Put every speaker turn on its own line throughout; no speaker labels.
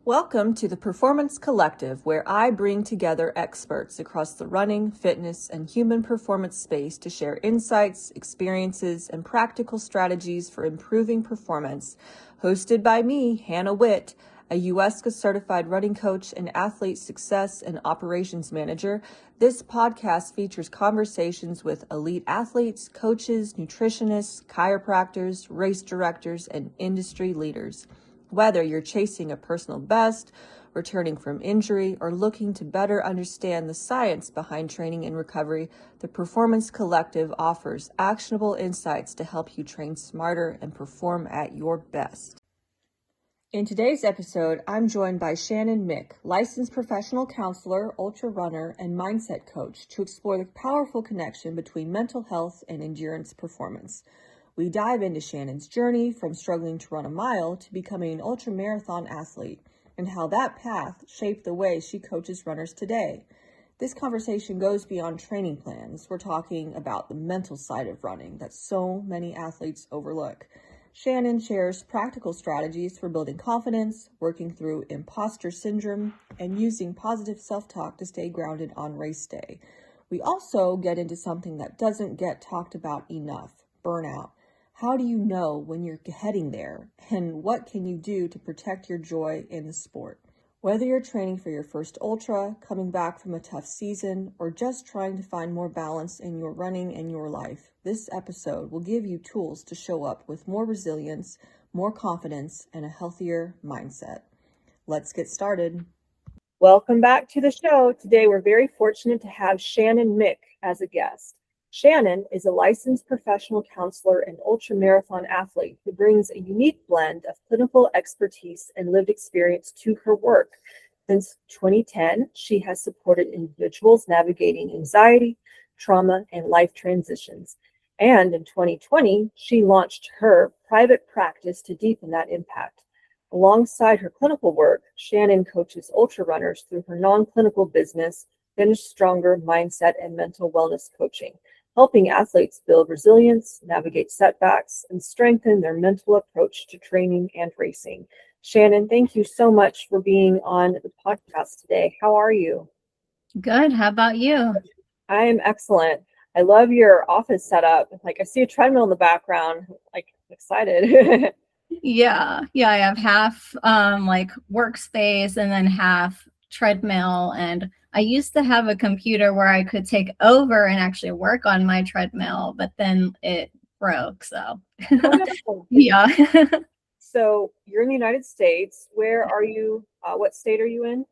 Welcome to the Performance Collective, where I bring together experts across the running, fitness, and human performance space to share insights, experiences, and practical strategies for improving performance. Hosted by me, Hannah Witt, a USCA certified running coach and athlete success and operations manager. This podcast features conversations with elite athletes, coaches, nutritionists, chiropractors, race directors, and industry leaders. Whether you're chasing a personal best, returning from injury, or looking to better understand the science behind training and recovery, the Performance Collective offers actionable insights to help you train smarter and perform at your best. In today's episode, I'm joined by Shannon Mick, licensed professional counselor, ultra runner, and mindset coach, to explore the powerful connection between mental health and endurance performance. We dive into Shannon's journey from struggling to run a mile to becoming an ultramarathon athlete, and how that path shaped the way she coaches runners today. This conversation goes beyond training plans. We're talking about the mental side of running that so many athletes overlook. Shannon shares practical strategies for building confidence, working through imposter syndrome, and using positive self-talk to stay grounded on race day. We also get into something that doesn't get talked about enough: burnout. How do you know when you're heading there? And what can you do to protect your joy in the sport? Whether you're training for your first ultra, coming back from a tough season, or just trying to find more balance in your running and your life, this episode will give you tools to show up with more resilience, more confidence, and a healthier mindset. Let's get started. Welcome back to the show. Today, we're very fortunate to have Shannon Mick as a guest. Shannon is a licensed professional counselor and ultramarathon athlete who brings a unique blend of clinical expertise and lived experience to her work. Since 2010, she has supported individuals navigating anxiety, trauma, and life transitions. And in 2020, she launched her private practice to deepen that impact. Alongside her clinical work, Shannon coaches ultra runners through her non-clinical business, Finish Stronger mindset and mental wellness coaching, helping athletes build resilience, navigate setbacks, and strengthen their mental approach to training and racing. Shannon, thank you so much for being on the podcast today. How are you?
Good. How about you?
I am excellent. I love your office setup. Like, I see a treadmill in the background. Like, excited.
Yeah. I have half like workspace and then half treadmill. And I used to have a computer where I could take over and actually work on my treadmill, but then it broke. So yeah.
So you're in the United States. Where are you? What state are you in?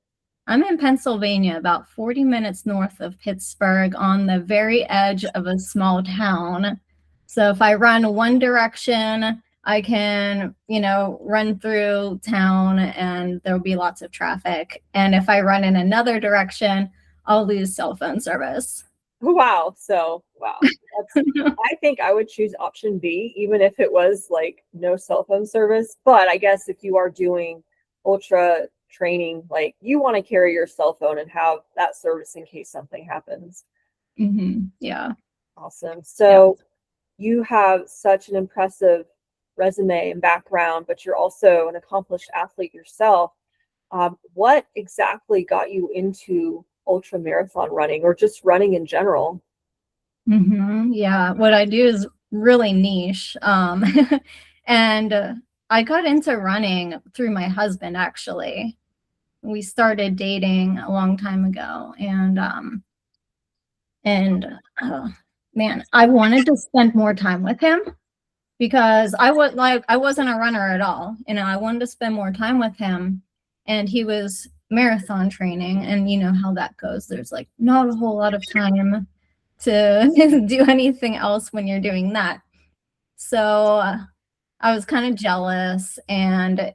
I'm in Pennsylvania, about 40 minutes north of Pittsburgh, on the very edge of a small town. So if I run one direction, I can, run through town and there'll be lots of traffic. And if I run in another direction, I'll lose cell phone service.
Wow. I think I would choose option B, even if it was like no cell phone service. But I guess if you are doing ultra training, like, you want to carry your cell phone and have that service in case something happens.
Mm-hmm. Yeah.
Awesome. So you have such an impressive resume and background, but you're also an accomplished athlete yourself. What exactly got you into ultra marathon running, or just running in general?
Mm-hmm. Yeah, what I do is really niche. And I got into running through my husband, actually. We started dating a long time ago, and man, I wanted to spend more time with him because I wasn't a runner at all. I wanted to spend more time with him, and he was marathon training, and you know how that goes. There's like not a whole lot of time to do anything else when you're doing that. So I was kind of jealous, and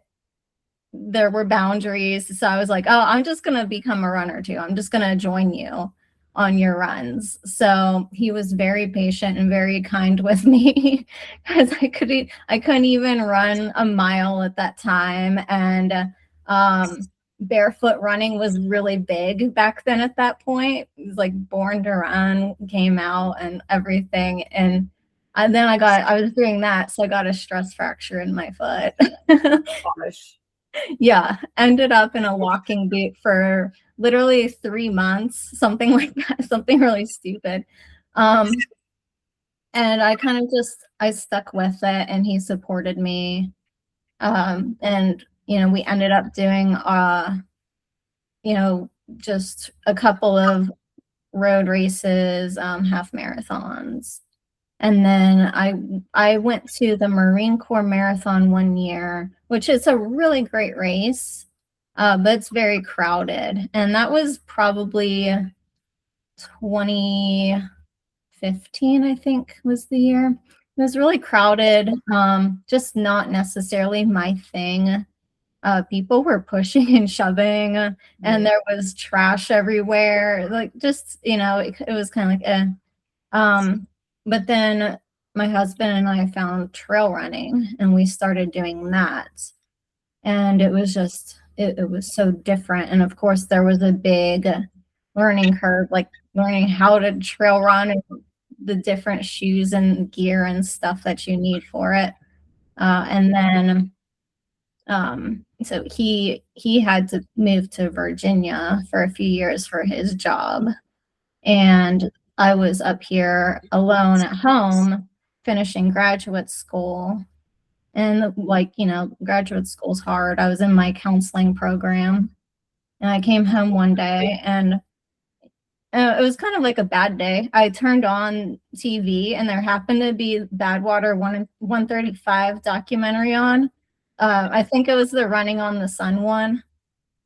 there were boundaries. So I was like, oh, I'm just going to become a runner too. I'm just going to join you on your runs. So he was very patient and very kind with me because I couldn't even run a mile at that time. And barefoot running was really big back then at that point. It was like Born to Run came out and everything. And then I was doing that. So I got a stress fracture in my foot.
Gosh.
Yeah, ended up in a walking boot for literally 3 months, something like that, something really stupid. Um, and I kind of just I stuck with it and he supported me. And we ended up doing you know, just a couple of road races, half marathons. And then I went to the Marine Corps Marathon one year, which is a really great race, but it's very crowded. And that was probably 2015, I think was the year. It was really crowded, just not necessarily my thing. People were pushing and shoving, and there was trash everywhere. Like, just, it was kind of like, eh. But then my husband and I found trail running and we started doing that. And it was just, it was so different. And of course, there was a big learning curve, like learning how to trail run and the different shoes and gear and stuff that you need for it. And then, so he had to move to Virginia for a few years for his job. And I was up here alone at home finishing graduate school. And graduate school's hard. I was in my counseling program and I came home one day and it was kind of like a bad day. I turned on TV and there happened to be Badwater 135 documentary on. I think it was the Running on the Sun one.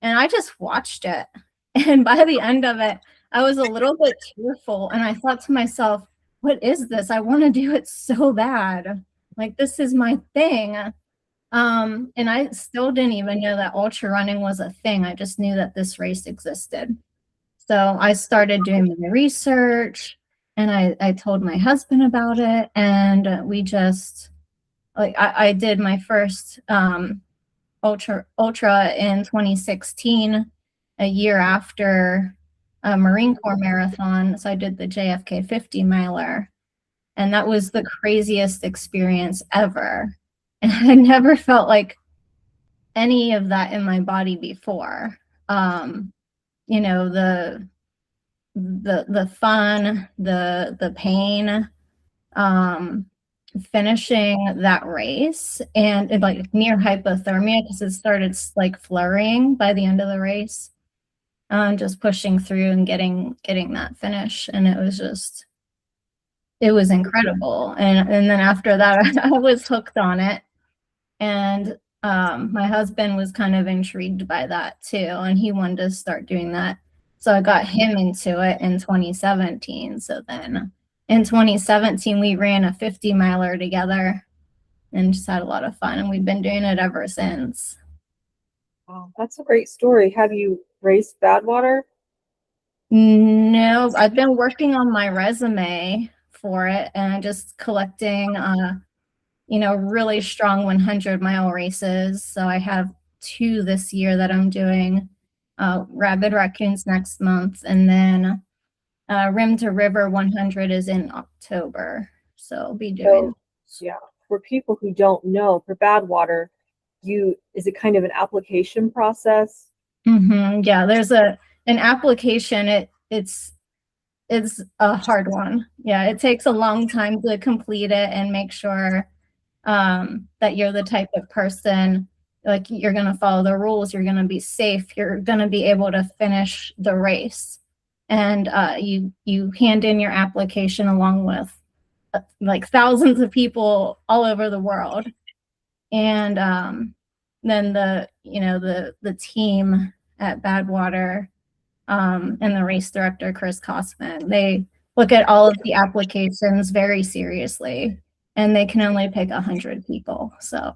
And I just watched it. And by the end of it, I was a little bit tearful. And I thought to myself, what is this? I want to do it so bad. Like, this is my thing. And I still didn't even know that ultra running was a thing. I just knew that this race existed. So I started doing my research and I told my husband about it. And we just, like, I did my first ultra in 2016, a year after a Marine Corps marathon. So I did the JFK 50 miler, and that was the craziest experience ever. And I never felt like any of that in my body before. The fun, the pain, finishing that race and like near hypothermia because it started like flurrying by the end of the race. Just pushing through and getting that finish, and it was incredible. And then after that, I was hooked on it, and my husband was kind of intrigued by that too, and he wanted to start doing that. So I got him into it in 2017. So then in 2017, we ran a 50 miler together and just had a lot of fun. And we've been doing it ever since.
Wow, that's a great story. Have you raced Badwater?
No, I've been working on my resume for it and just collecting, really strong 100-mile races. So I have 2 this year that I'm doing. Rabid Raccoons next month, and then Rim to River 100 is in October. So I'll be doing.
Yeah, for people who don't know, for Badwater, is it kind of an application process?
Yeah, there's an application. It's a hard one. Yeah, it takes a long time to complete it and make sure that you're the type of person, like, you're going to follow the rules, you're going to be safe, you're going to be able to finish the race. And you hand in your application along with like thousands of people all over the world. And then the team at Badwater and the race director, Chris Kosman, they look at all of the applications very seriously, and they can only pick 100 people. So.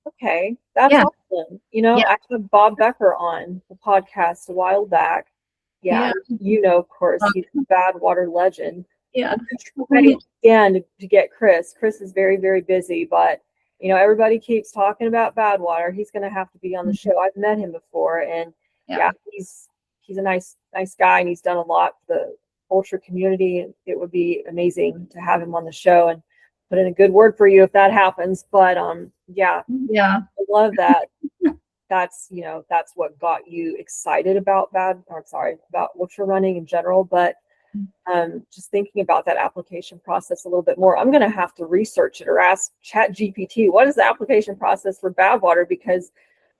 Okay, that's awesome. I had Bob Becker on the podcast a while back. Yeah. Of course, he's a Badwater legend.
Yeah.
Again, to get Chris. Chris is very, very busy, but everybody keeps talking about Badwater. He's going to have to be on the show. I've met him before, and he's a nice guy, and he's done a lot for the ultra community. It would be amazing to have him on the show and put in a good word for you if that happens. But I love that. that's, that's what got you excited about about ultra running in general. But just thinking about that application process a little bit more, I'm going to have to research it or ask Chat GPT, what is the application process for Badwater? Because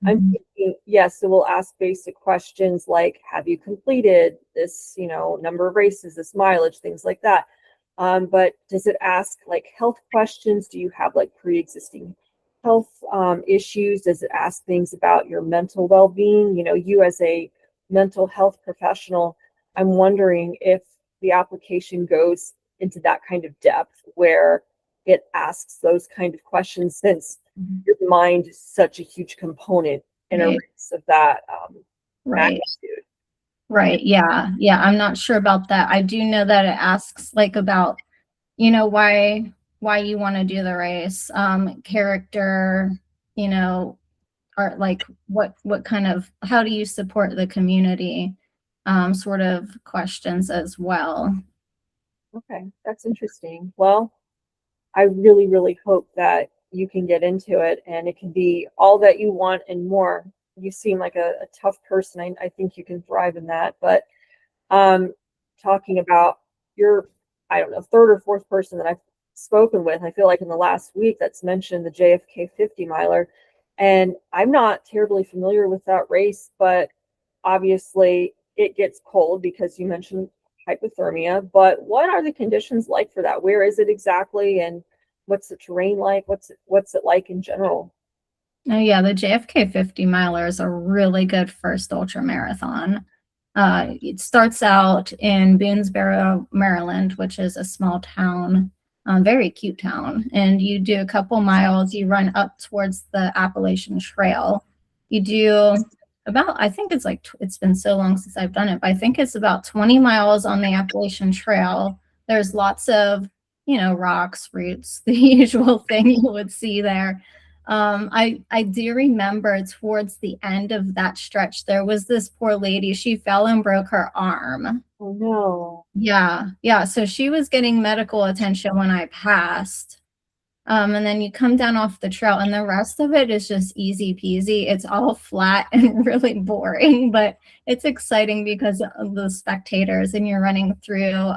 I'm thinking, yes, it will ask basic questions like, have you completed this, number of races, this mileage, things like that. But does it ask like health questions? Do you have like pre-existing health issues? Does it ask things about your mental well-being? You as a mental health professional, I'm wondering if the application goes into that kind of depth where it asks those kind of questions, since your mind is such a huge component in a race of that magnitude.
Right. Yeah. I'm not sure about that. I do know that it asks like about, why you want to do the race, character, or like what kind of, how do you support the community, sort of questions as well.
Okay, that's interesting. Well, I really, really hope that you can get into it and it can be all that you want and more. You seem like a tough person. I think you can thrive in that. But talking about your, I don't know, third or fourth person that I've spoken with, I feel like in the last week that's mentioned the JFK 50 miler. And I'm not terribly familiar with that race, but obviously it gets cold because you mentioned hypothermia. But what are the conditions like for that? Where is it exactly? And what's the terrain like? What's it like in general?
Oh yeah, the JFK 50 miler is a really good first ultra marathon. It starts out in Boonesboro, Maryland, which is a small town, very cute town. And you do a couple miles, you run up towards the Appalachian Trail. You do about, I think it's like, it's been so long since I've done it, but I think it's about 20 miles on the Appalachian Trail. There's lots of, rocks, roots, the usual thing you would see there. I do remember towards the end of that stretch, there was this poor lady. She fell and broke her arm.
Oh no.
Yeah. So she was getting medical attention when I passed. And then you come down off the trail and the rest of it is just easy peasy. It's all flat and really boring, but it's exciting because of the spectators and you're running through,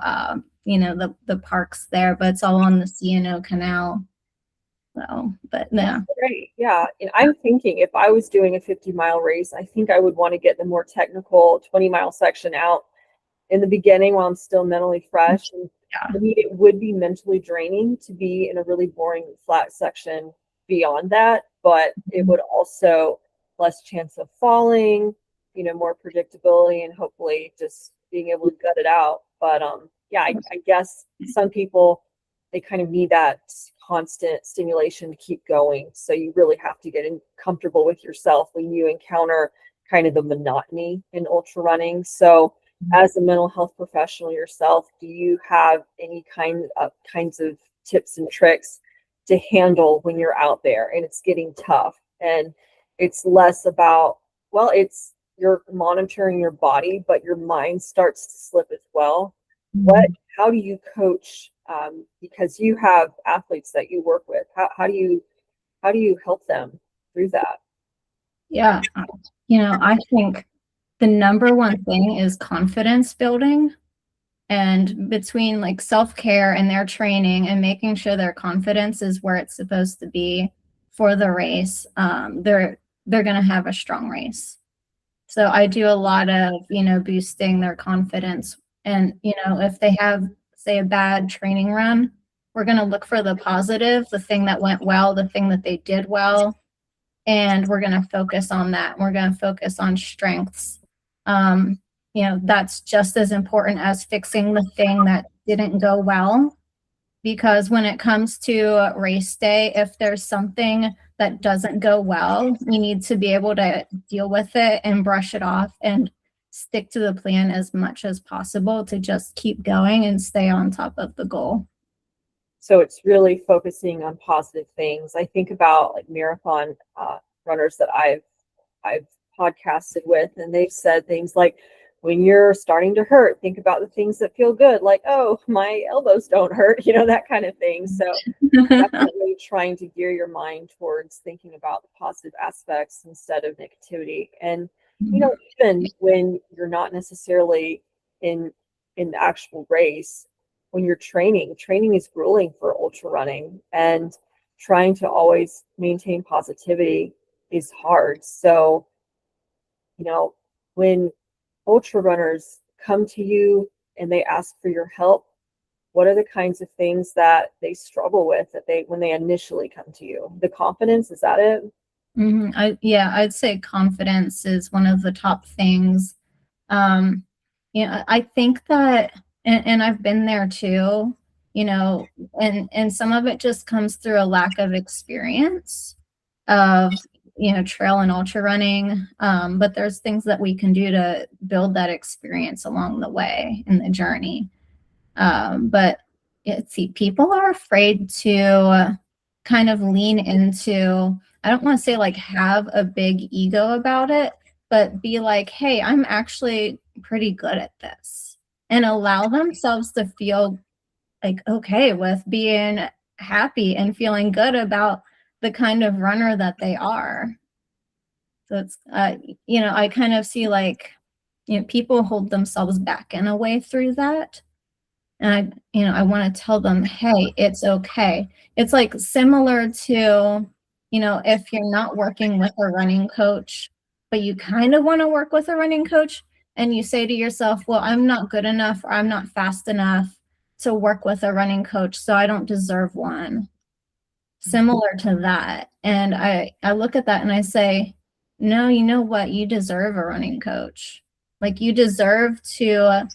the parks there, but it's all on the C&O Canal. So, but yeah.
Great. Yeah. And I'm thinking if I was doing a 50-mile race, I think I would want to get the more technical 20-mile section out in the beginning while I'm still mentally fresh. And I mean, it would be mentally draining to be in a really boring flat section beyond that, but it would also less chance of falling, more predictability and hopefully just being able to gut it out. But I guess some people, they kind of need that constant stimulation to keep going. So you really have to get comfortable with yourself when you encounter kind of the monotony in ultra running. So as a mental health professional yourself, do you have any kinds of tips and tricks to handle when you're out there and it's getting tough and it's less about, well, it's you're monitoring your body, but your mind starts to slip as well. How do you coach? Because you have athletes that you work with. How do you help them through that?
Yeah, I think the number one thing is confidence building, and between like self-care and their training and making sure their confidence is where it's supposed to be for the race, they're going to have a strong race. So I do a lot of, boosting their confidence. And, if they have, say, a bad training run, we're going to look for the positive, the thing that went well, the thing that they did well. And we're going to focus on that. We're going to focus on strengths. That's just as important as fixing the thing that didn't go well. Because when it comes to race day, if there's something that doesn't go well, we need to be able to deal with it and brush it off and stick to the plan as much as possible to just keep going and stay on top of the goal.
So it's really focusing on positive things. I think about like marathon runners that I've podcasted with, and they've said things like when you're starting to hurt, think about the things that feel good, like, oh, my elbows don't hurt, that kind of thing. So definitely trying to gear your mind towards thinking about the positive aspects instead of negativity. And, even when you're not necessarily in the actual race, when you're training is grueling for ultra running, and trying to always maintain positivity is hard. So, when ultra runners come to you and they ask for your help, what are the kinds of things that they struggle with when they initially come to you? The confidence, is that it?
I'd say confidence is one of the top things. I think that, and I've been there too, and some of it just comes through a lack of experience of, trail and ultra running. But there's things that we can do to build that experience along the way in the journey. But see, people are afraid to kind of lean into, I don't want to say like have a big ego about it, but be like, hey, I'm actually pretty good at this, and allow themselves to feel like okay with being happy and feeling good about the kind of runner that they are. So it's, I kind of see like, people hold themselves back in a way through that. And I want to tell them, hey, it's okay. It's like similar to, if you're not working with a running coach, but you kind of want to work with a running coach, and you say to yourself, well, I'm not good enough, or I'm not fast enough to work with a running coach, so I don't deserve one. Similar to that. And I look at that and I say, no, you know what? You deserve a running coach. Like, you deserve to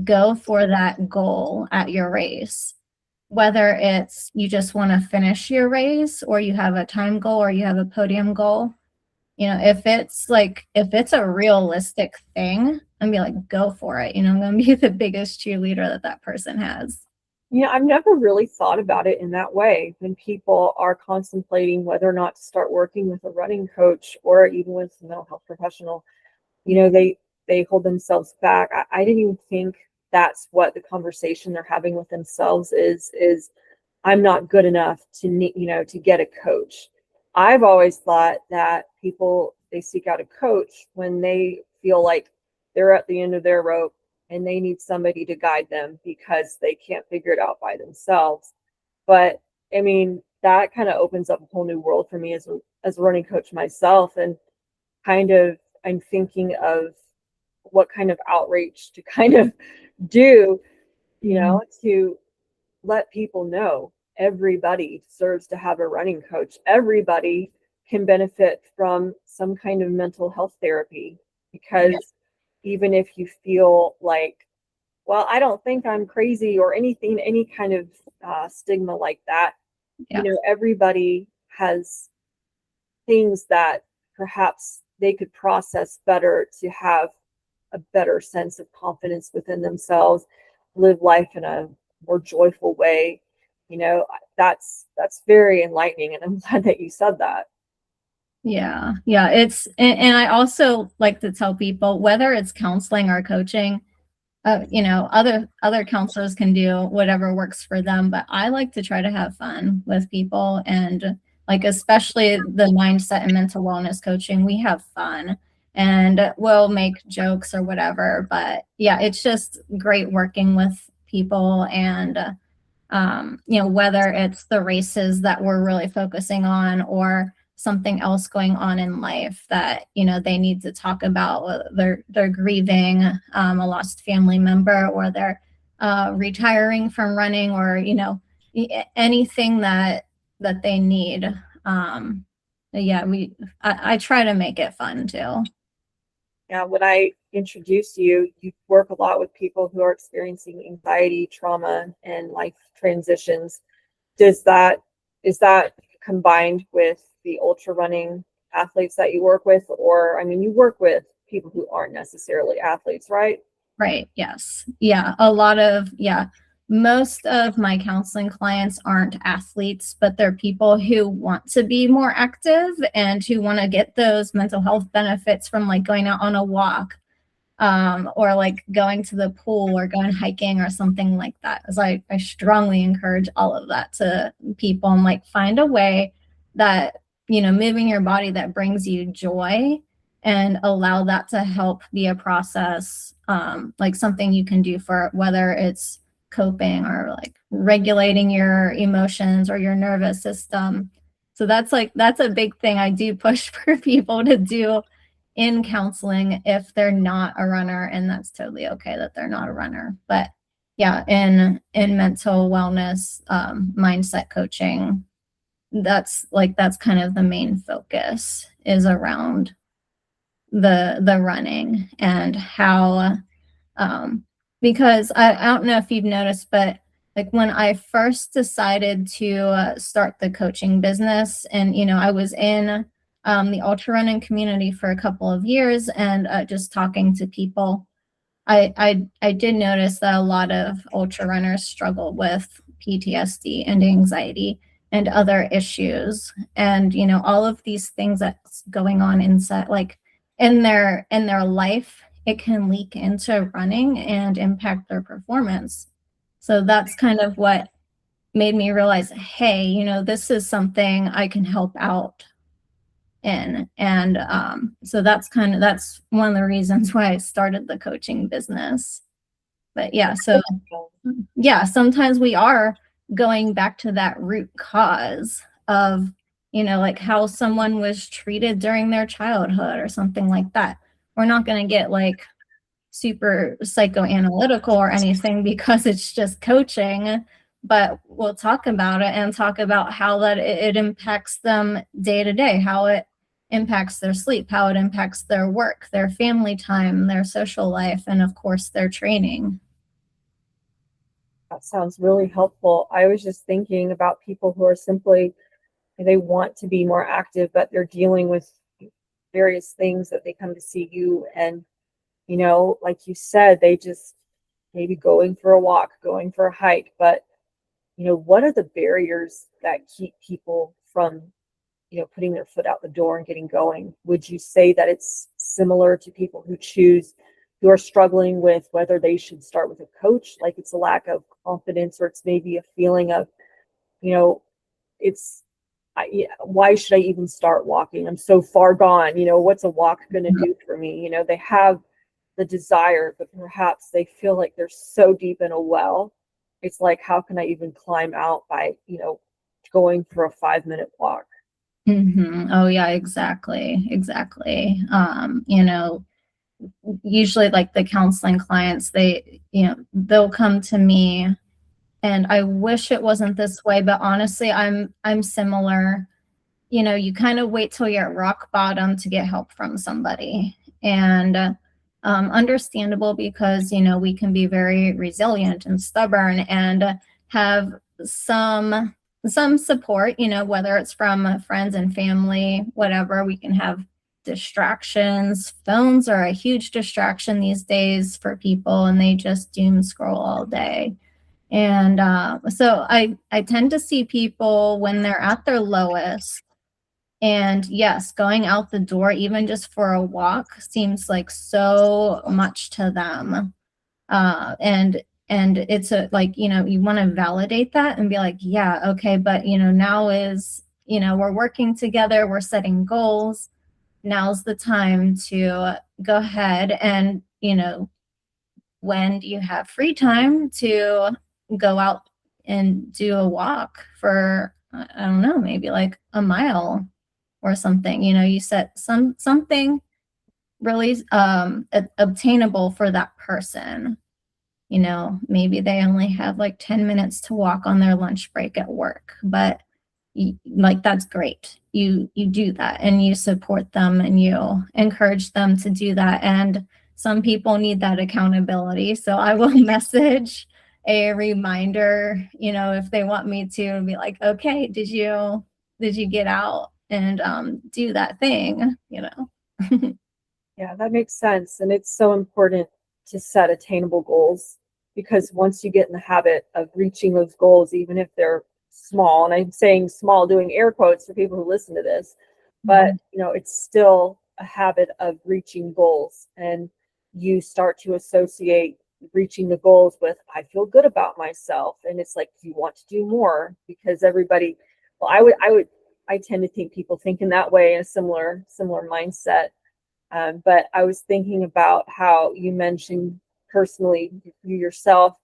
go for that goal at your race, whether it's you just want to finish your race, or you have a time goal, or you have a podium goal. If it's a realistic thing, and be like, go for it. I'm going to be the biggest cheerleader that person has.
I've never really thought about it in that way. When people are contemplating whether or not to start working with a running coach or even with a mental health professional, they hold themselves back. I didn't even think that's what the conversation they're having with themselves is I'm not good enough to get a coach. I've always thought that they seek out a coach when they feel like they're at the end of their rope and they need somebody to guide them because they can't figure it out by themselves. But I mean, that kind of opens up a whole new world for me as a running coach myself. And kind of, I'm thinking of what kind of outreach to kind of do, to let people know everybody deserves to have a running coach. Everybody can benefit from some kind of mental health therapy, because even if you feel like, well, I don't think I'm crazy or anything, any kind of stigma like that, everybody has things that perhaps they could process better to have a better sense of confidence within themselves, live life in a more joyful way. That's very enlightening, and I'm glad that you said that.
Yeah. It's, and I also like to tell people, whether it's counseling or coaching, other counselors can do whatever works for them, but I like to try to have fun with people, and like, especially the mindset and mental wellness coaching, we have fun and we'll make jokes or whatever. But yeah, it's just great working with people. And whether it's the races that we're really focusing on, or something else going on in life that they need to talk about, they're grieving a lost family member, or they're retiring from running, or anything that they need. I try to make it fun too.
Yeah, when I introduced you, you work a lot with people who are experiencing anxiety, trauma, and life transitions. Is that combined with the ultra running athletes that you work with? Or, I mean, you work with people who aren't necessarily athletes, right?
Right. Yes. Yeah. Most of my counseling clients aren't athletes, but they're people who want to be more active and who want to get those mental health benefits from like going out on a walk, or like going to the pool or going hiking or something like that. As I strongly encourage all of that to people, and like find a way that, you know, moving your body that brings you joy, and allow that to help be a process, like something you can do for whether it's coping or like regulating your emotions or your nervous system. So that's a big thing I do push for people to do in counseling if they're not a runner, and that's totally okay that they're not a runner. But yeah, in mental wellness, mindset coaching, that's kind of the main focus, is around the running and how, because I don't know if you've noticed, but like when I first decided to start the coaching business, and you know, I was in the ultra running community for a couple of years, and just talking to people, I did notice that a lot of ultra runners struggle with PTSD and anxiety and other issues, and you know, all of these things that's going on inside, like in their life, it can leak into running and impact their performance. So that's kind of what made me realize, hey, you know, this is something I can help out in. And so that's one of the reasons why I started the coaching business. But yeah, so yeah, sometimes we are going back to that root cause of, you know, like how someone was treated during their childhood or something like that. We're not going to get like super psychoanalytical or anything because it's just coaching, but we'll talk about it and talk about how that it impacts them day to day, how it impacts their sleep, how it impacts their work, their family time, their social life, and of course their training.
That sounds really helpful. I was just thinking about people who are simply, they want to be more active, but they're dealing with various things that they come to see you. And, you know, like you said, they just maybe going for a walk, going for a hike. But, you know, what are the barriers that keep people from, you know, putting their foot out the door and getting going? Would you say that it's similar to people who are struggling with whether they should start with a coach, like it's a lack of confidence, or it's maybe a feeling of, you know, why should I even start walking? I'm so far gone. You know, what's a walk going to do for me? You know, they have the desire, but perhaps they feel like they're so deep in a well. It's like, how can I even climb out by, you know, going for a 5-minute walk?
Oh yeah, exactly. You know, usually like the counseling clients, they, you know, they'll come to me, and I wish it wasn't this way, but honestly, I'm similar. You know, you kind of wait till you're at rock bottom to get help from somebody, and understandable, because you know, we can be very resilient and stubborn and have some support, you know, whether it's from friends and family, whatever. We can have distractions. Phones are a huge distraction these days for people, and they just doom scroll all day. And so I tend to see people when they're at their lowest, and yes, going out the door, even just for a walk, seems like so much to them. And it's a, like, you know, you want to validate that and be like, yeah, okay, but you know, now is, you know, we're working together, we're setting goals. Now's the time to go ahead and, you know, when do you have free time to go out and do a walk for, I don't know, maybe like a mile or something. You know, you set something really obtainable for that person. You know, maybe they only have like 10 minutes to walk on their lunch break at work, but like, that's great. You do that, and you support them, and you encourage them to do that. And some people need that accountability, so I will message a reminder, you know, if they want me to, be like, okay, did you get out and do that thing, you know?
Yeah, that makes sense. And it's so important to set attainable goals, because once you get in the habit of reaching those goals, even if they're small, and I'm saying small, doing air quotes for people who listen to this, but you know, it's still a habit of reaching goals. And you start to associate reaching the goals with, I feel good about myself. And it's like, you want to do more because everybody, well, I tend to think people think in that way, in a similar mindset. But I was thinking about how you mentioned personally, you yourself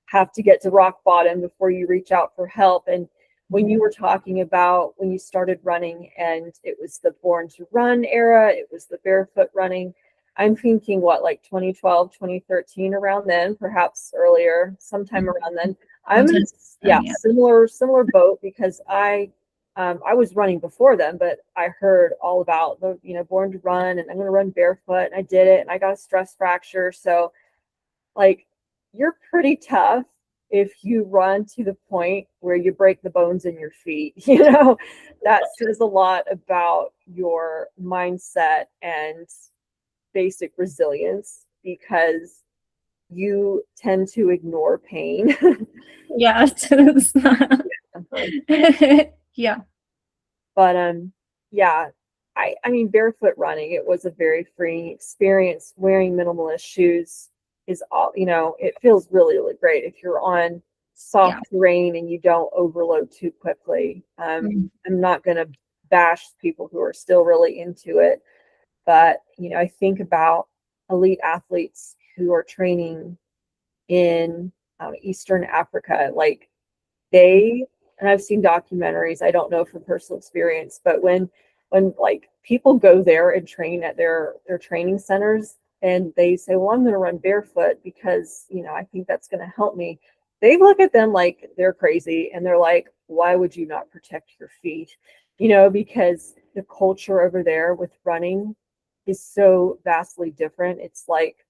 have to get to rock bottom before you reach out for help. And when you were talking about when you started running and it was the Born to Run era, it was the barefoot running, I'm thinking what, like 2012, 2013, around then, perhaps earlier, sometime around then. I'm in similar boat because I was running before then, but I heard all about the, Born to Run, and I'm going to run barefoot, and I did it, and I got a stress fracture. So like, you're pretty tough if you run to the point where you break the bones in your feet. That says a lot about your mindset and basic resilience, because you tend to ignore pain.
Yeah. Yeah.
But yeah, I mean, barefoot running, it was a very freeing experience. Wearing minimalist shoes is all, it feels really, really great if you're on soft terrain and you don't overload too quickly. I'm not going to bash people who are still really into it, but I think about elite athletes who are training in Eastern Africa, like and I've seen documentaries, I don't know from personal experience, but when like people go there and train at their training centers and they say, well, I'm going to run barefoot because, I think that's going to help me. They look at them like they're crazy, and they're like, why would you not protect your feet? Because the culture over there with running is so vastly different. It's like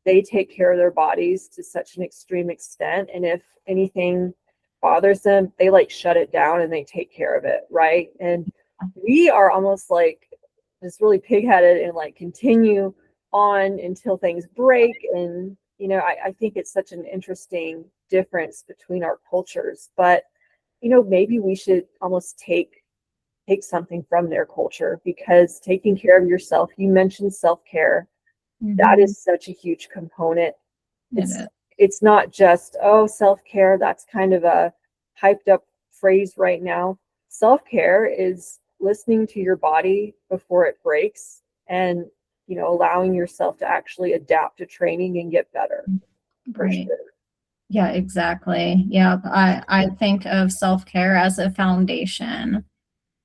they take care of their bodies to such an extreme extent. And if anything bothers them, they like shut it down and they take care of it. Right. And we are almost like just really pigheaded and like continue on until things break. And, I think it's such an interesting difference between our cultures, but, maybe we should almost take something from their culture, because taking care of yourself, you mentioned self-care, that is such a huge component. It's not just, self-care, that's kind of a hyped up phrase right now. Self-care is listening to your body before it breaks, and allowing yourself to actually adapt to training and get better.
Right. Sure. Yeah, exactly. Yeah, I think of self-care as a foundation,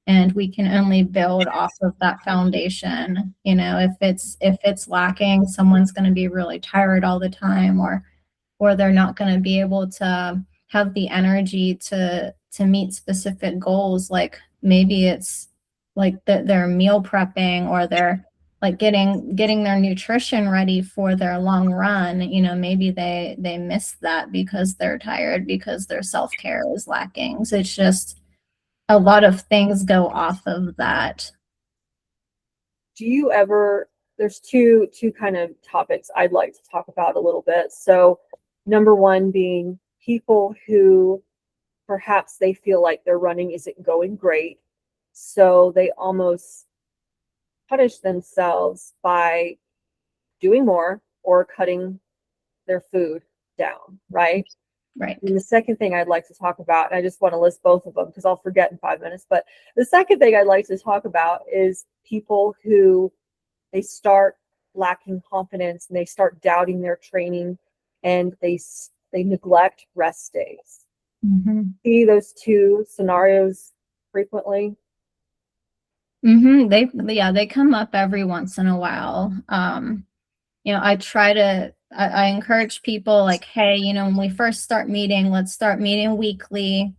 and we can only build off of that foundation. If it's lacking, someone's going to be really tired all the time, or they're not going to be able to have the energy to meet specific goals. Like maybe it's like they're meal prepping, or they're like getting their nutrition ready for their long run. Maybe they miss that because they're tired, because their self-care is lacking. So it's just a lot of things go off of that.
Do you ever, there's two kind of topics I'd like to talk about a little bit. So number one being people who perhaps they feel like their running isn't going great, so they almost punish themselves by doing more or cutting their food down, right?
Right.
And the second thing I'd like to talk about, and I just want to list both of them because I'll forget in 5 minutes, but the second thing I'd like to talk about is people who they start lacking confidence and they start doubting their training, and they neglect rest days. See those two scenarios frequently?
They come up every once in a while. I encourage people like, hey, when we first start meeting, let's start meeting weekly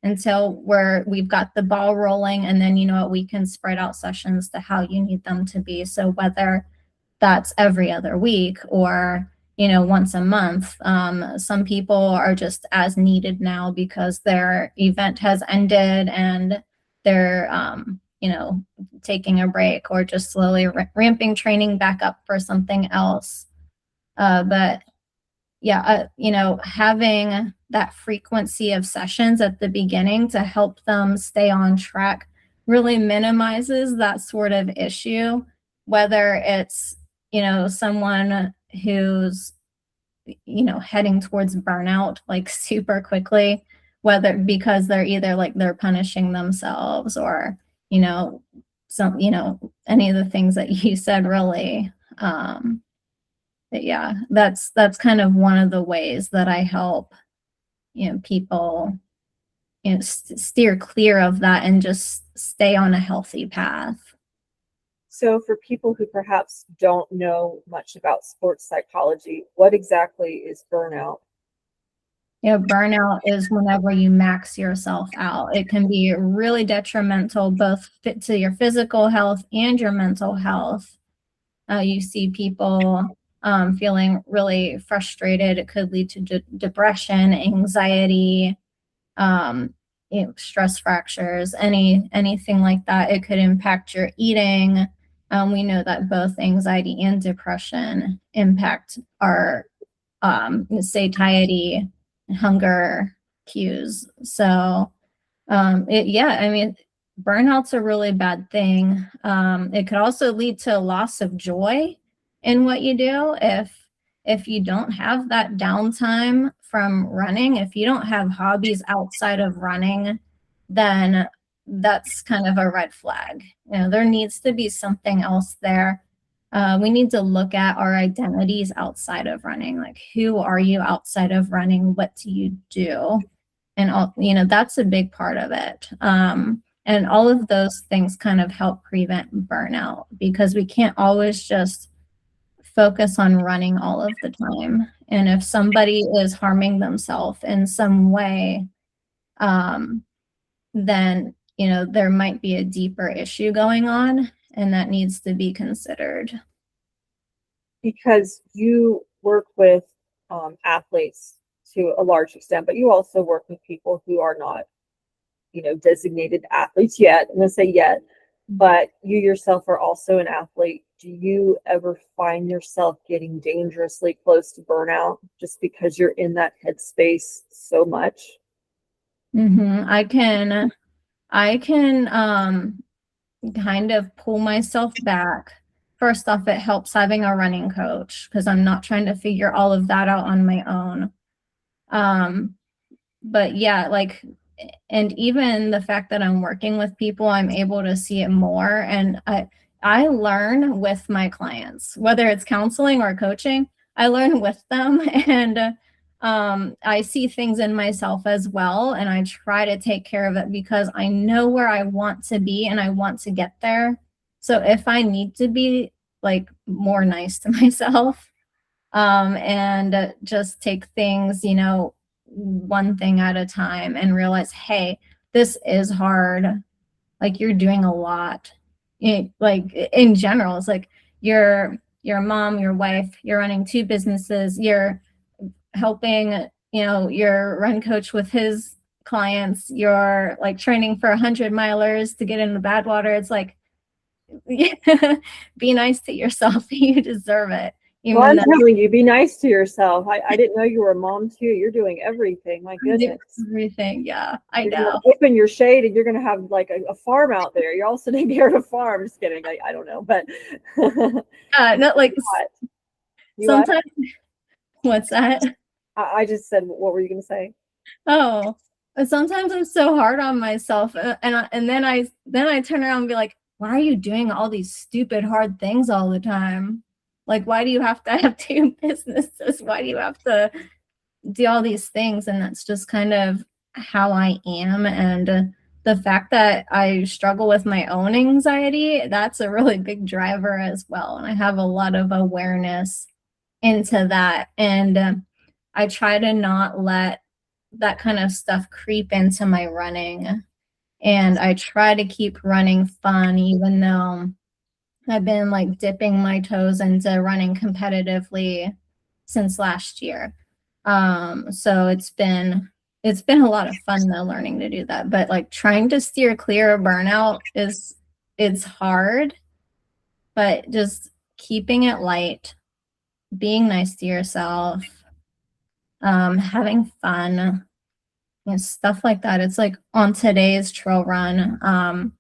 until we've got the ball rolling. And then, we can spread out sessions to how you need them to be. So whether that's every other week or, once a month, some people are just as needed now because their event has ended and they're, taking a break, or just slowly ramping training back up for something else. But yeah, having that frequency of sessions at the beginning to help them stay on track really minimizes that sort of issue, whether it's, someone who's, heading towards burnout like super quickly, whether because they're either like they're punishing themselves or, some, any of the things that you said really. But yeah, that's kind of one of the ways that I help, people, steer clear of that and just stay on a healthy path.
So for people who perhaps don't know much about sports psychology, what exactly is burnout?
Burnout is whenever you max yourself out. It can be really detrimental both to your physical health and your mental health. You see people feeling really frustrated. It could lead to depression, anxiety, stress fractures, anything like that. It could impact your eating. We know that both anxiety and depression impact our satiety, hunger cues. So, burnout's a really bad thing. It could also lead to loss of joy in what you do if you don't have that downtime from running, if you don't have hobbies outside of running, then that's kind of a red flag. There needs to be something else there. We need to look at our identities outside of running. Like, who are you outside of running? What do you do? And that's a big part of it. And all of those things kind of help prevent burnout, because we can't always just focus on running all of the time. And if somebody is harming themselves in some way, then there might be a deeper issue going on, and that needs to be considered.
Because you work with athletes to a large extent, but you also work with people who are not, designated athletes yet. I'm going to say yet, but you yourself are also an athlete. Do you ever find yourself getting dangerously close to burnout just because you're in that headspace so much?
I can kind of pull myself back. First off, it helps having a running coach, because I'm not trying to figure all of that out on my own. But yeah, and even the fact that I'm working with people, I'm able to see it more. And I learn with my clients, whether it's counseling or coaching, I learn with them. And I see things in myself as well. And I try to take care of it because I know where I want to be and I want to get there. So if I need to be more nice to myself, and just take things, one thing at a time, and realize, hey, this is hard. You're doing a lot. In general, it's like you're a mom, your wife, you're running 2 businesses, you're helping, your run coach with his clients, you're training for 100-milers to get in the bad water. It's be nice to yourself. You deserve it.
Well, I'm telling you, be nice to yourself. I didn't know you were a mom too. You're doing everything. My goodness.
Everything. Yeah, I
you're
know.
Open your shade and you're going to have a farm out there. You're also taking care of a farm. Just kidding. I don't know, but
not sometimes. What's that?
I just said, what were you going to say?
Oh, sometimes I'm so hard on myself, and then I turn around and be like, why are you doing all these stupid hard things all the time? Why do you have to have 2 businesses? Why do you have to do all these things? And that's just kind of how I am. And the fact that I struggle with my own anxiety, that's a really big driver as well. And I have a lot of awareness into that. And I try to not let that kind of stuff creep into my running. And I try to keep running fun, even though I've been dipping my toes into running competitively since last year. So it's been a lot of fun though, learning to do that. But trying to steer clear of burnout it's hard, but just keeping it light, being nice to yourself, having fun, stuff like that. It's on today's trail run,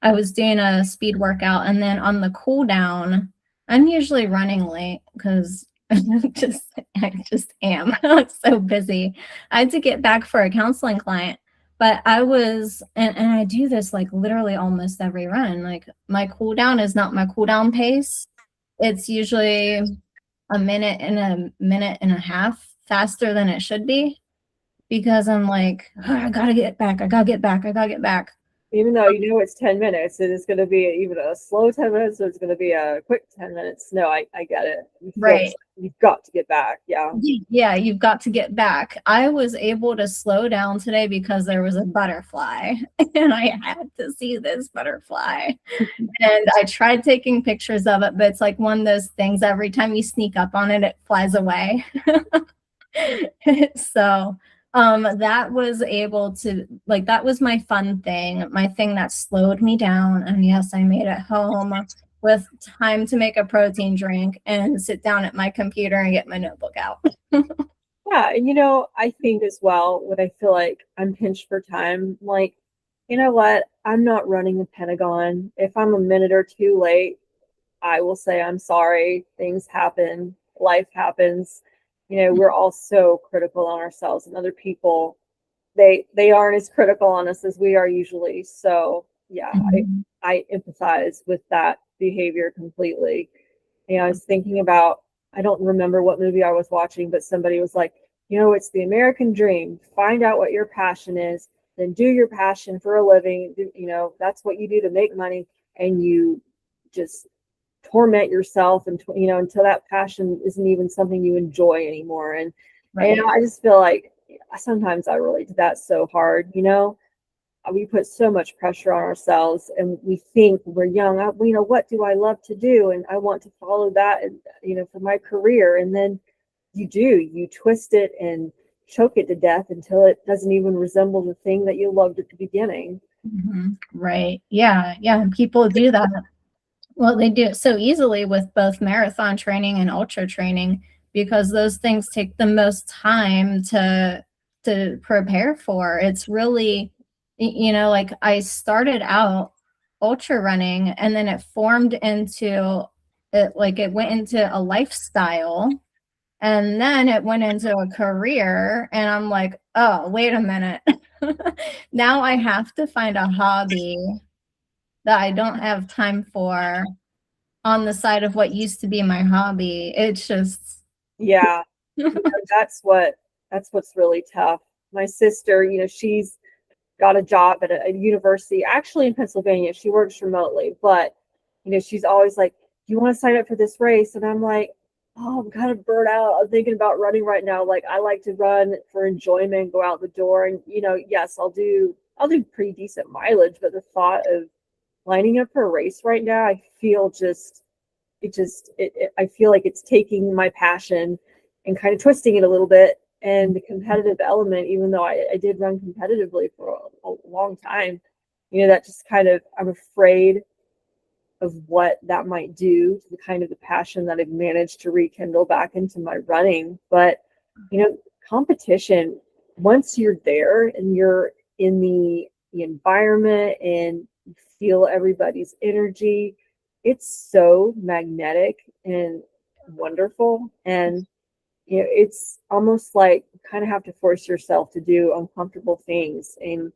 I was doing a speed workout, and then on the cool down, I'm usually running late because I just am. I'm so busy. I had to get back for a counseling client, but I was, and I do this like literally almost every run. Like my cool down is not my cool down pace. It's usually a minute and a half faster than it should be because I'm like, "Oh, I gotta get back. I gotta get back. I gotta get back."
Even though you know it's 10 minutes, it is going to be even a slow 10 minutes, or it's going to be a quick 10 minutes. No, I get it. You feel
Right.
you've got to get back. Yeah.
Yeah, you've got to get back. I was able to slow down today because there was a butterfly and I had to see this butterfly. And I tried taking pictures of it, but it's like one of those things every time you sneak up on it, it flies away. So that was able to like that was my fun thing, my thing that slowed me down. And yes, I made it home with time to make a protein drink and sit down at my computer and get my notebook out.
Yeah. And you know, I think as well, when I feel like I'm pinched for time, like, you know what? I'm not running the Pentagon. If I'm a minute or two late, I will say I'm sorry. Things happen, life happens. You know, we're all so critical on ourselves, and other people, they aren't as critical on us as we are usually. So yeah,
Mhm.
I empathize with that behavior completely. You know, I was thinking about, I don't remember what movie I was watching, but somebody was like, you know, it's the American dream. Find out what your passion is, then do your passion for a living. You know, that's what you do to make money, and you just torment yourself and you know until that passion isn't even something you enjoy anymore. And
Right.
I just feel like sometimes I relate to that so hard. You know, we put so much pressure on ourselves, and we think we're young. You know, what do I love to do? And I want to follow that, and you know, for my career. And then you twist it and choke it to death until it doesn't even resemble the thing that you loved at the beginning.
Right. Yeah. Yeah. People do that. Well, they do it so easily with both marathon training and ultra training because those things take the most time to prepare for. It's really, like I started out ultra running and then it formed into it, like it went into a lifestyle and then it went into a career. And I'm like, oh, wait a minute. Now I have to find a hobby that I don't have time for on the side of what used to be my hobby. It's just
Yeah, you know, that's what's really tough. My sister, you know, she's got a job at a university, actually in Pennsylvania. She works remotely, but you know, she's always like, "Do you want to sign up for this race?" And I'm like, "Oh, I'm kind of burnt out. I'm thinking about running right now. Like, I like to run for enjoyment, go out the door, and you know, yes, I'll do pretty decent mileage, but the thought of lining up for a race right now, I feel just I feel like it's taking my passion and kind of twisting it a little bit. And the competitive element, even though I did run competitively for a long time, you know, that just kind of, I'm afraid of what that might do to the kind of the passion that I've managed to rekindle back into my running. But, you know, competition, once you're there and you're in the environment and you feel everybody's energy, it's so magnetic and wonderful. And you know, it's almost like you kind of have to force yourself to do uncomfortable things and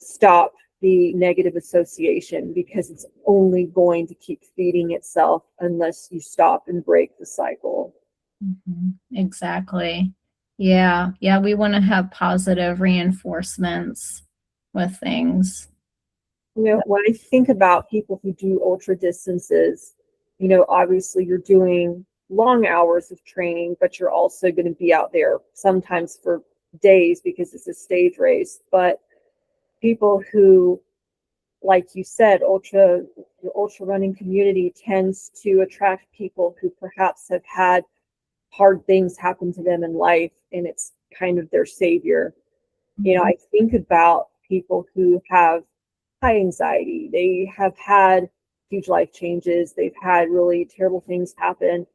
stop the negative association, because it's only going to keep feeding itself unless you stop and break the cycle.
exactly. Yeah. Yeah. We want to have positive reinforcements with things.
You know, when I think about people who do ultra distances, you know, obviously you're doing long hours of training, but you're also going to be out there sometimes for days because it's a stage race. But people who, like you said, the ultra running community tends to attract people who perhaps have had hard things happen to them in life, and it's kind of their savior. You know, I think about people who have high anxiety, they have had huge life changes, they've had really terrible things happen.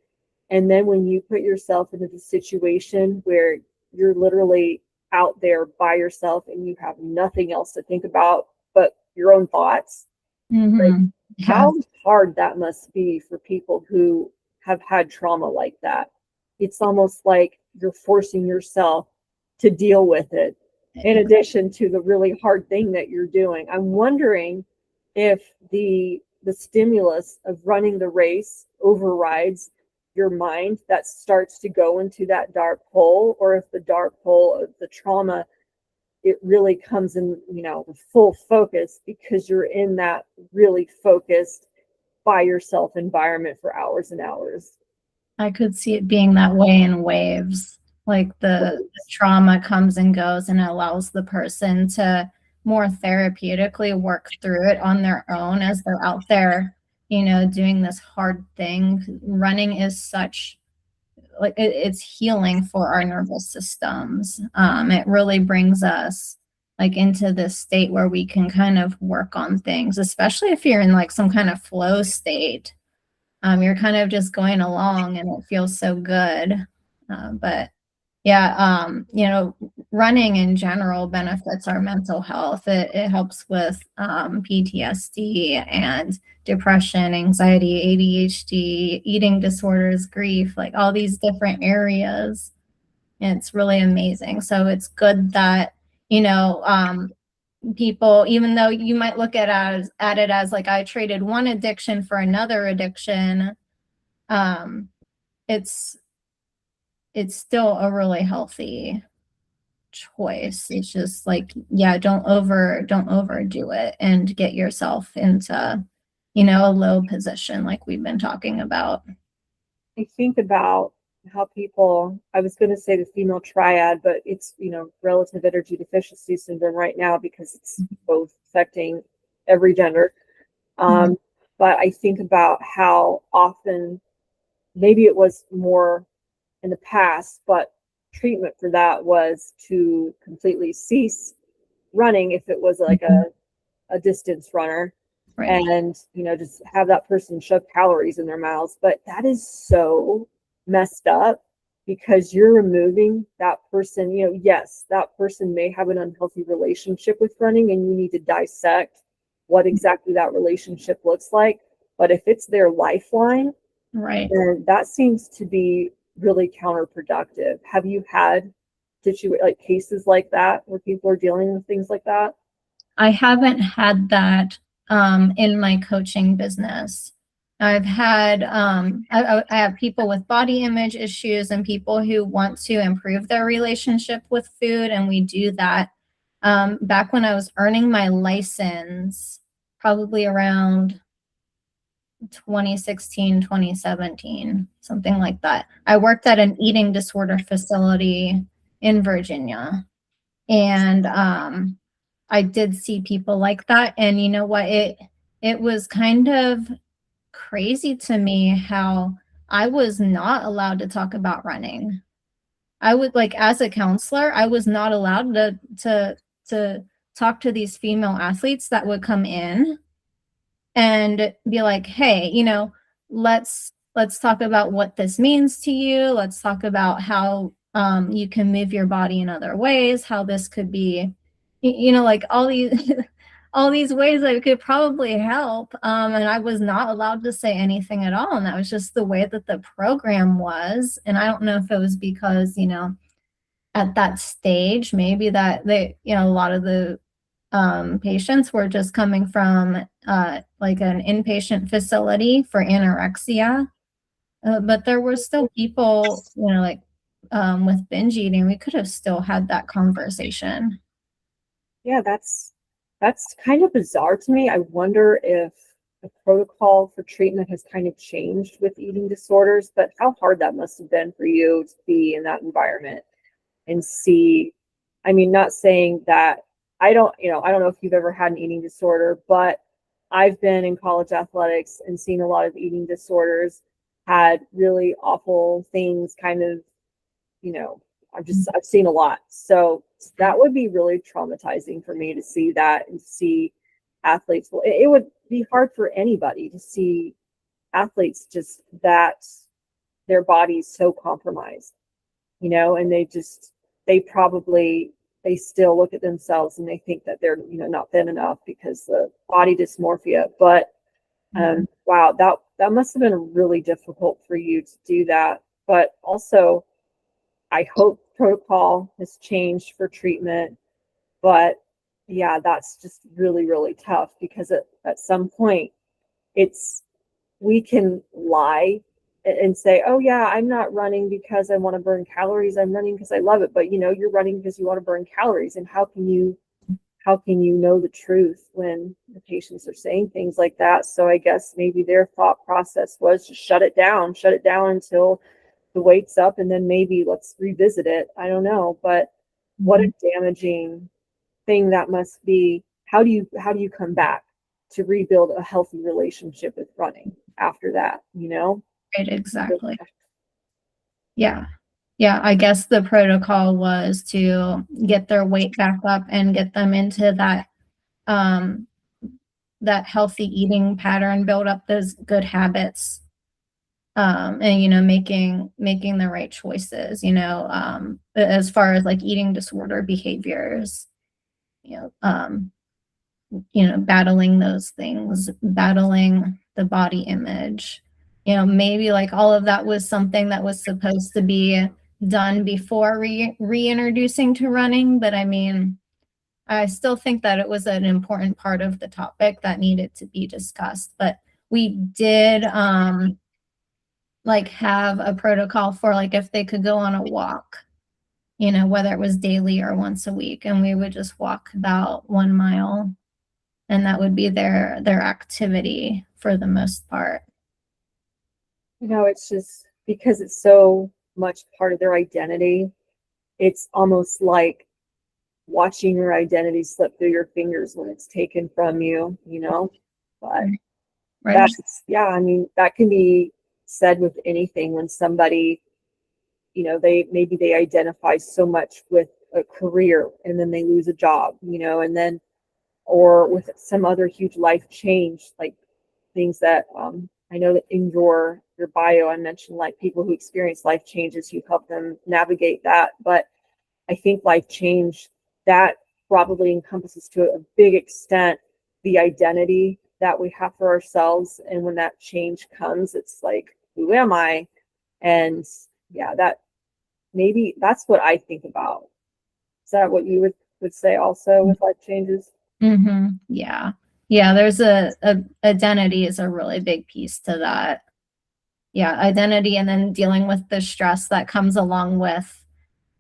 And then when you put yourself into the situation where you're literally out there by yourself and you have nothing else to think about but your own thoughts, like
Yeah.
how hard that must be for people who have had trauma like that. it's almost like you're forcing yourself to deal with it in addition to the really hard thing that you're doing. I'm wondering if the stimulus of running the race overrides your mind that starts to go into that dark hole, or if the dark hole of the trauma, it really comes in, full focus because you're in that really focused by yourself environment for hours and hours.
I could see it being that way in waves. Like the trauma comes and goes and allows the person to more therapeutically work through it on their own as they're out there, doing this hard thing. Running is such like it's healing for our nervous systems. It really brings us like into this state where we can kind of work on things, especially if you're in like some kind of flow state. You're kind of just going along and it feels so good. But yeah, running in general benefits our mental health. It helps with PTSD and depression, anxiety, ADHD, eating disorders, grief, like all these different areas. It's really amazing. So it's good that, people, even though you might look at it as like I traded one addiction for another addiction, it's still a really healthy choice. It's just like, yeah, don't overdo it and get yourself into, a low position like we've been talking about.
I think about how people, I was going to say the female triad, but it's, relative energy deficiency syndrome right now because it's both affecting every gender. But I think about how often, maybe it was more in the past, but treatment for that was to completely cease running if it was like a distance runner. Right. And, just have that person shove calories in their mouths. But that is so messed up because you're removing that person. Yes, that person may have an unhealthy relationship with running and you need to dissect what exactly that relationship looks like. But if it's their lifeline,
right,
then that seems to be really counterproductive. Have you had cases like that where people are dealing with things like that?
I haven't had that in my coaching business. I've had I have people with body image issues and people who want to improve their relationship with food, and we do that. Back when I was earning my license, probably around 2016, 2017, something like that. I worked at an eating disorder facility in Virginia. And I did see people like that. And you know what? It was kind of crazy to me how I was not allowed to talk about running. I would as a counselor, I was not allowed to talk to these female athletes that would come in and be like, hey, let's talk about what this means to you. Let's talk about how you can move your body in other ways, how this could be, like all these all these ways that it could probably help. And I was not allowed to say anything at all. And that was just the way that the program was. And I don't know if it was because, at that stage, maybe that they, a lot of the patients were just coming from like an inpatient facility for anorexia. But there were still people, with binge eating. We could have still had that conversation.
Yeah, that's kind of bizarre to me. I wonder if the protocol for treatment has kind of changed with eating disorders, but how hard that must have been for you to be in that environment and see, I mean, not saying that I don't know if you've ever had an eating disorder, but I've been in college athletics and seen a lot of eating disorders, had really awful things kind of, I've seen a lot. So that would be really traumatizing for me to see that and see athletes. Well, it would be hard for anybody to see athletes just that their body's so compromised, and they still look at themselves and they think that they're, not thin enough because the body dysmorphia. But wow, that must have been really difficult for you to do that but also I hope protocol has changed for treatment. But yeah, that's just really, really tough because at some point we can lie and say, oh yeah, I'm not running because I want to burn calories. I'm running because I love it. But you're running because you want to burn calories. And how can you know the truth when the patients are saying things like that? So I guess maybe their thought process was just shut it down until the weight's up, and then maybe let's revisit it. I don't know, but what a damaging thing that must be. How do you come back to rebuild a healthy relationship with running after that?
Right, exactly. Yeah. I guess the protocol was to get their weight back up and get them into that healthy eating pattern, build up those good habits, and making the right choices, as far as like eating disorder behaviors, you know, um, battling those things, battling the body image. Maybe like all of that was something that was supposed to be done before reintroducing to running. But I mean, I still think that it was an important part of the topic that needed to be discussed. But we did like have a protocol for like if they could go on a walk, whether it was daily or once a week, and we would just walk about 1 mile, and that would be their activity for the most part.
It's just because it's so much part of their identity. It's almost like watching your identity slip through your fingers when it's taken from you, but
Right.
I mean, that can be said with anything. When somebody, they identify so much with a career and then they lose a job, and then, or with some other huge life change, like things that, I know that in your bio, I mentioned like people who experience life changes, you help them navigate that. But I think life change, that probably encompasses to a big extent the identity that we have for ourselves. And when that change comes, it's like, who am I? And yeah, maybe that's what I think about. Is that what you would say also with life changes?
Mm-hmm. Yeah. There's a identity is a really big piece to that. Yeah, identity, and then dealing with the stress that comes along with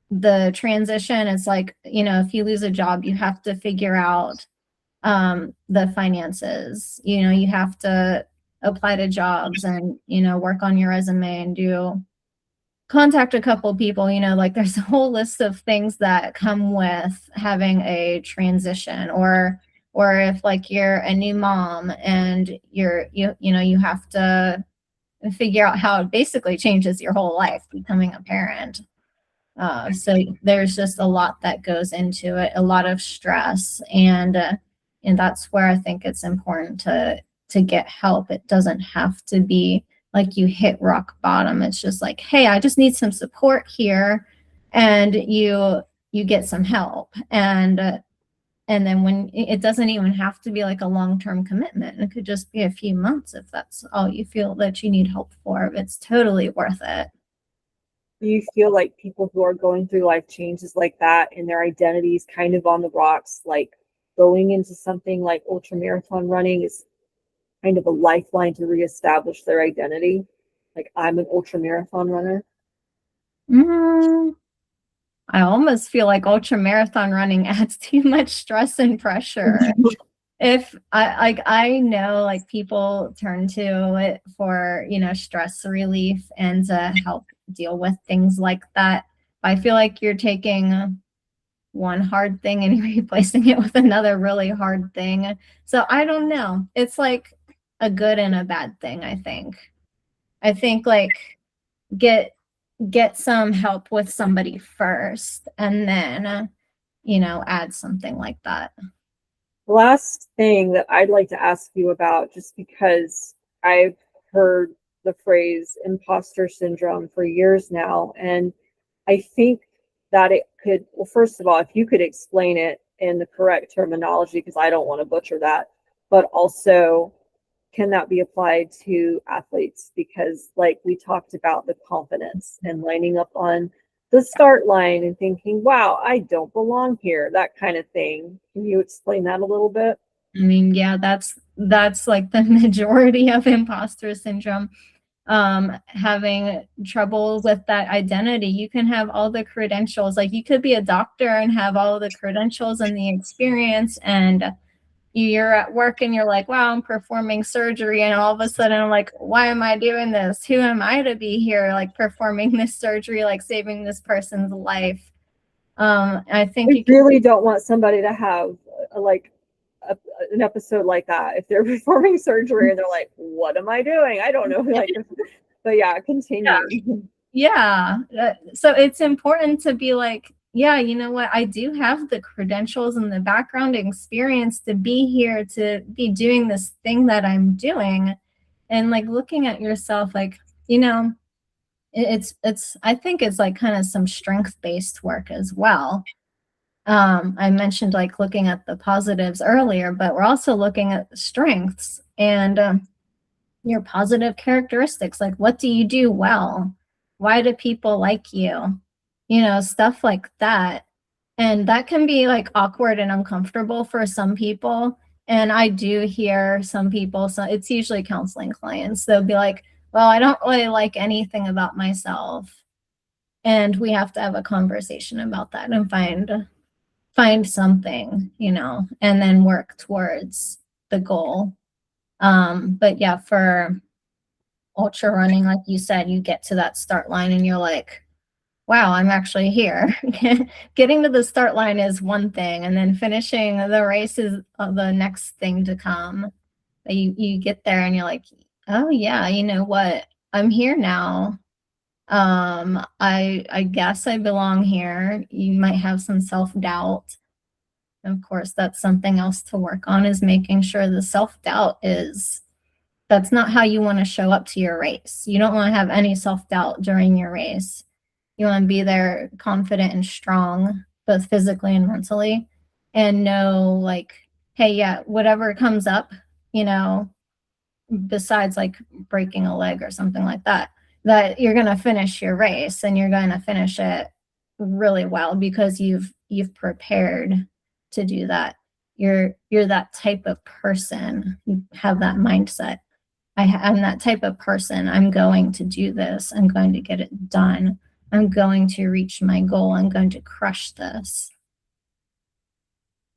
the transition. It's like, if you lose a job, you have to figure out the finances. You have to apply to jobs and, work on your resume and contact a couple people, like there's a whole list of things that come with having a transition, or if like you're a new mom and you have to figure out how it basically changes your whole life becoming a parent. So there's just a lot that goes into it, a lot of stress, and that's where I think it's important to get help. It doesn't have to be like you hit rock bottom. It's just like, hey, I just need some support here, and you get some help, and then when it doesn't even have to be like a long-term commitment, it could just be a few months if that's all you feel that you need help for. It's totally worth it.
Do you feel like people who are going through life changes like that and their identities kind of on the rocks, like going into something like ultramarathon running is kind of a lifeline to reestablish their identity? Like, I'm an ultramarathon runner.
I almost feel like ultramarathon running adds too much stress and pressure. If I know like people turn to it for, stress relief and to help deal with things like that. I feel like you're taking one hard thing and replacing it with another really hard thing. So I don't know. It's like a good and a bad thing, I think. I think like get some help with somebody first, and then add something like that.
Last thing that I'd like to ask you about, just because I've heard the phrase imposter syndrome for years now, and I think that it could, well, first of all, if you could explain it in the correct terminology, because I don't want to butcher that, but also, can that be applied to athletes? Because like we talked about the confidence and lining up on the start line and thinking, wow, I don't belong here, that kind of thing. Can you explain that a little bit?
I mean, yeah, that's like the majority of imposter syndrome. Having trouble with that identity. You can have all the credentials, like you could be a doctor and have all the credentials and the experience, and you're at work and you're like, wow, I'm performing surgery, and all of a sudden I'm like, why am I doing this? Who am I to be here, like performing this surgery, like saving this person's life? I think
We really don't want somebody to have an episode like that if they're performing surgery and they're like, what am I doing? I don't know. Like, but yeah, continue.
Yeah. So it's important to be like, yeah, you know what? I do have the credentials and the background experience to be here, to be doing this thing that I'm doing. And like looking at yourself, like, you know, it's I think it's like kind of some strength-based work as well. I mentioned like looking at the positives earlier, but we're also looking at the strengths and your positive characteristics. Like, what do you do well? Why do people like you? You know, stuff like that. And that can be like awkward and uncomfortable for some people. And I do hear some people, so it's usually counseling clients, they'll be like, well, I don't really like anything about myself. And we have to have a conversation about that and find something, you know, and then work towards the goal. But yeah, for ultra running, like you said, you get to that start line and you're like, wow, I'm actually here. Getting to the start line is one thing, and then finishing the race is the next thing to come. You get there and you're like, oh yeah, you know what? I'm here now. I guess I belong here. You might have some self-doubt. Of course, that's something else to work on, is making sure the self-doubt is, that's not how you want to show up to your race. You don't want to have any self-doubt during your race. You want to be there confident and strong, both physically and mentally, and know like, hey, yeah, whatever comes up, you know, besides like breaking a leg or something like that, that you're going to finish your race and you're going to finish it really well because you've prepared to do that. You're that type of person. You have that mindset. I'm that type of person. I'm going to do this. I'm going to get it done. I'm going to reach my goal. I'm going to crush this.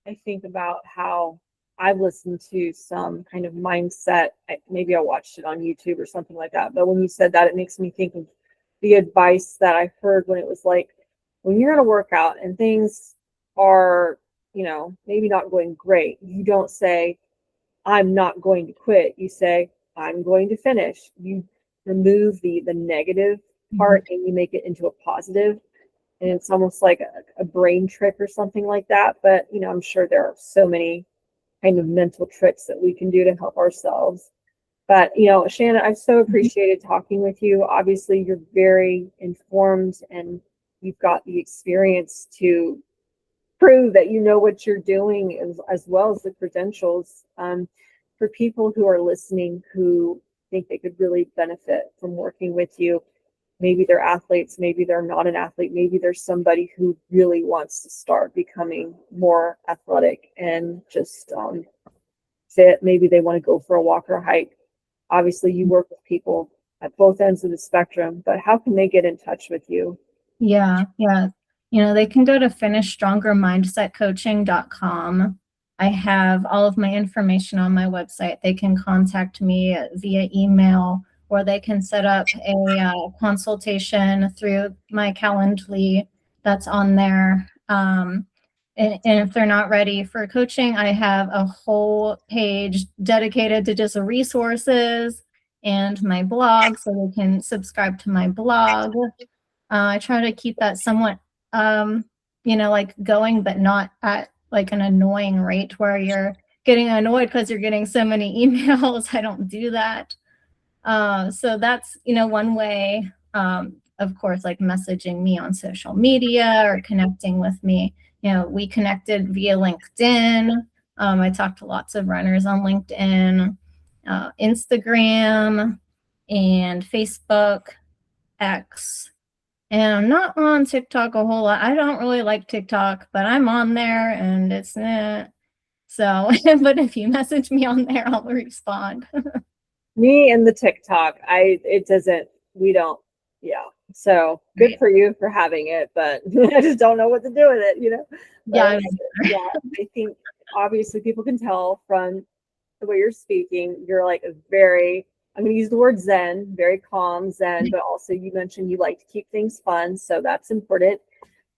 I think about how I've listened to some kind of mindset. Maybe I watched it on YouTube or something like that. But when you said that, it makes me think of the advice that I heard when it was like, when you're in a workout and things are, you know, maybe not going great, you don't say, I'm not going to quit. You say, I'm going to finish. You remove the negative part and you make it into a positive. And it's almost like a brain trick or something like that. But, you know, I'm sure there are so many kind of mental tricks that we can do to help ourselves. But, you know, Shannon, I've so appreciated talking with you. Obviously, you're very informed and you've got the experience to prove that you know what you're doing, as well as the credentials. For people who are listening who think they could really benefit from working with you, maybe they're athletes, maybe they're not an athlete, maybe there's somebody who really wants to start becoming more athletic and just fit. Maybe they want to go for a walk or a hike. Obviously, you work with people at both ends of the spectrum, but how can they get in touch with you?
Yeah. You know, they can go to finishstrongermindsetcoaching.com. I have all of my information on my website. They can contact me via email, or they can set up a consultation through my Calendly that's on there. And if they're not ready for coaching, I have a whole page dedicated to just resources and my blog, so they can subscribe to my blog. I try to keep that somewhat, you know, like going, but not at like an annoying rate where you're getting annoyed because you're getting so many emails. I don't do that. So that's, you know, one way. Of course, like messaging me on social media or connecting with me. You know, we connected via LinkedIn. I talked to lots of runners on LinkedIn. Instagram and Facebook, X. And I'm not on TikTok a whole lot. I don't really like TikTok, but I'm on there and it's so, but if you message me on there, I'll respond.
Me and the TikTok, we don't, yeah. So good
Right.
for you for having it, but I just don't know what to do with it, you know?
Yeah,
But, I think obviously people can tell from the way you're speaking, you're like a very, I'm going to use the word zen, very calm zen, but also you mentioned you like to keep things fun. So that's important.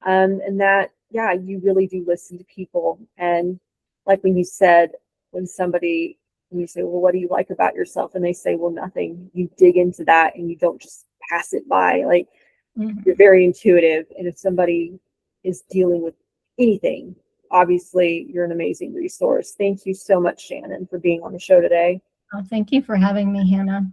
And that, yeah, you really do listen to people. And like when you said, when you say, well, what do you like about yourself? And they say, well, nothing. You dig into that and you don't just pass it by. Like you're very intuitive. And if somebody is dealing with anything, obviously you're an amazing resource. Thank you so much, Shannon, for being on the show today.
Oh, thank you for having me, Hannah.